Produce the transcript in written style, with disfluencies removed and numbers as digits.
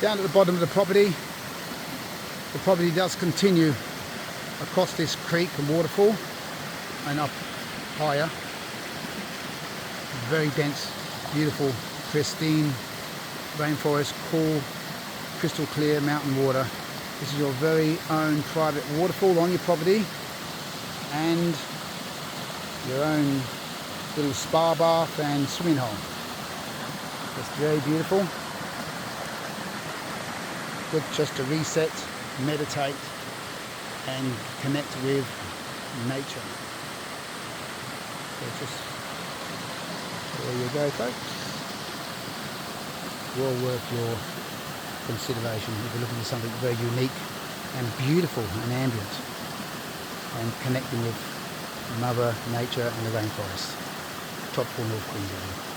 Down at the bottom of the property does continue across this creek and waterfall and up higher. Very dense, beautiful, pristine rainforest, cool, crystal clear mountain water. This is your very own private waterfall on your property and your own little spa bath and swimming hole. It's very beautiful. Good just to reset, meditate and connect with nature. So just there you go, folks. Well worth your consideration if you're looking for something very unique and beautiful and ambient and connecting with Mother Nature and the rainforest. Tropical North Queensland.